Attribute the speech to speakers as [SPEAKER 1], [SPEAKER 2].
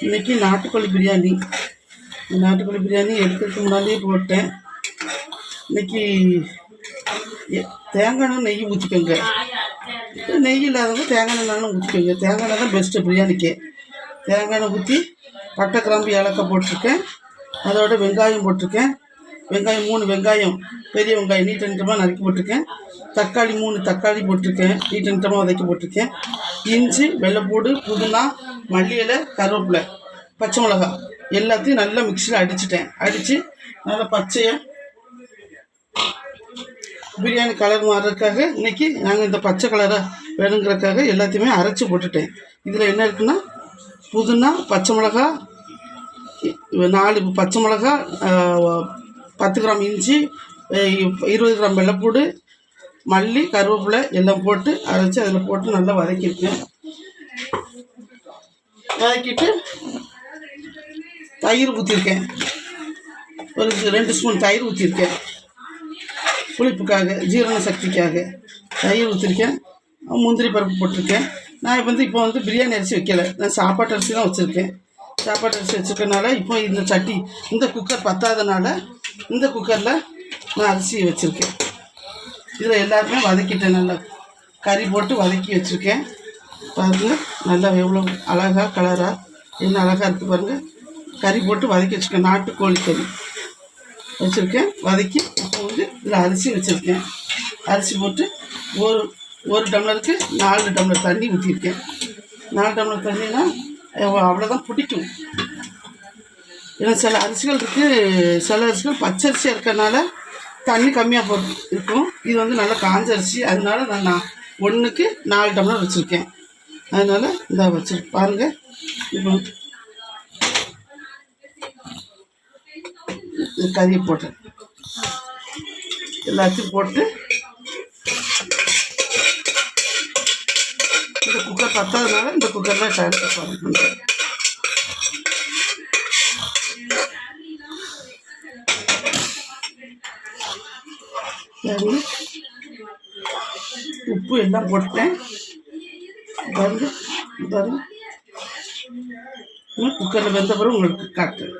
[SPEAKER 1] இன்றைக்கி நாட்டுக்கோழி பிரியாணி. நாட்டுக்கோழி பிரியாணி எடுக்கிறதுக்கு முன்னாடியே போட்டேன். இன்றைக்கி தேங்காய் நெய் ஊற்றிக்கோங்க. நெய் இல்லாதவங்க தேங்காய் எண்ணெய் ஊற்றிக்கோங்க. தேங்காய் எண்ணெய் தான் பெஸ்ட்டு பிரியாணிக்கு. தேங்காய் எண்ணெய் ஊற்றி பட்டை கிராம்பு ஏலக்காய் போட்டிருக்கேன். அதோட வெங்காயம் போட்டிருக்கேன். வெங்காயம் 3 வெங்காயம், பெரிய வெங்காயம் நீட்ட நீட்டமாக நறுக்கி போட்டிருக்கேன். தக்காளி 3 தக்காளி போட்டிருக்கேன், நீட்ட நீட்டமாக வதக்கி போட்டிருக்கேன். இஞ்சி, வெள்ளைப்பூடு, புதினா, மல்லி இலை, கருவேப்பிலை, பச்சை மிளகா எல்லாத்தையும் நல்லா மிக்சியில் அடிச்சிட்டேன். அடித்து நல்லா பச்சையாக பிரியாணி கலர் மாறுறதுக்காக இன்றைக்கி நாங்கள் இந்த பச்சை கலராக வேணுங்கிறதுக்காக எல்லாத்தையுமே அரைச்சி போட்டுட்டேன். இதில் என்ன இருக்குன்னா புதினா, பச்சை மிளகா, 4 பச்சை மிளகா, 10 கிராம் இஞ்சி, 20 கிராம் வெள்ளைப்பூடு, மல்லி, கருவேப்பிலை எல்லாம் போட்டு அரைச்சி அதில் போட்டு நல்லா வதக்கியிருக்கேன். வதக்கிட்டு தயிர் ஊற்றிருக்கேன். ஒரு 2 ஸ்பூன் தயிர் ஊற்றிருக்கேன். புளிப்புக்காக, ஜீரண சக்திக்காக தயிர் ஊற்றிருக்கேன். முந்திரி பருப்பு போட்டிருக்கேன். நான் இப்போ வந்து பிரியாணி அரிசி வைக்கலை, நான் சாப்பாட்டு அரிசி தான் வச்சுருக்கேன். சாப்பாட்டு அரிசி வச்சுருக்கனால இப்போ இந்த சட்டி, இந்த குக்கர் பத்தாதனால இந்த குக்கரில் நான் அரிசி வச்சுருக்கேன். இதில் எல்லாருமே வதக்கிட்டேன். நல்லா கறி போட்டு வதக்கி வச்சுருக்கேன். பாருங்கள் நல்லா எவ்வளோ அழகாக கலராக என்ன அழகாக இருக்குது பாருங்கள். கறி போட்டு வதக்கி வச்சுருக்கேன். நாட்டுக்கோழி கறி வச்சுருக்கேன். வதக்கி இப்போ வந்து இதில் அரிசி வச்சுருக்கேன். அரிசி போட்டு ஒரு டம்ளருக்கு 4 டம்ளர் தண்ணி ஊற்றிருக்கேன். 4 டம்ளர் தண்ணினா அவ்வளோதான் பிடிக்கும். ஏன்னா சில அரிசிகள் இருக்குது, சில அரிசிகள் பச்சரிசியாக இருக்கிறதுனால தண்ணி கம்மியாக இருக்கும். இது வந்து நல்லா காஞ்ச அரிசி, அதனால நான் 1க்கு 4 டம்ளர் வச்சுருக்கேன். அதனால் இந்த வச்சுருக்கு பாருங்கள். இப்போ கறியை போட்டேன். எல்லாத்தையும் போட்டு இந்த குக்கர் பத்தாதனால இந்த குக்கரில் டைரக்டாக பாருங்கள். உப்பு எல்லாம் போட்டேன். பாருங்க பாருங்க, குக்கரில் வெந்த பிறகு உங்களுக்கு காட்டுறேன்.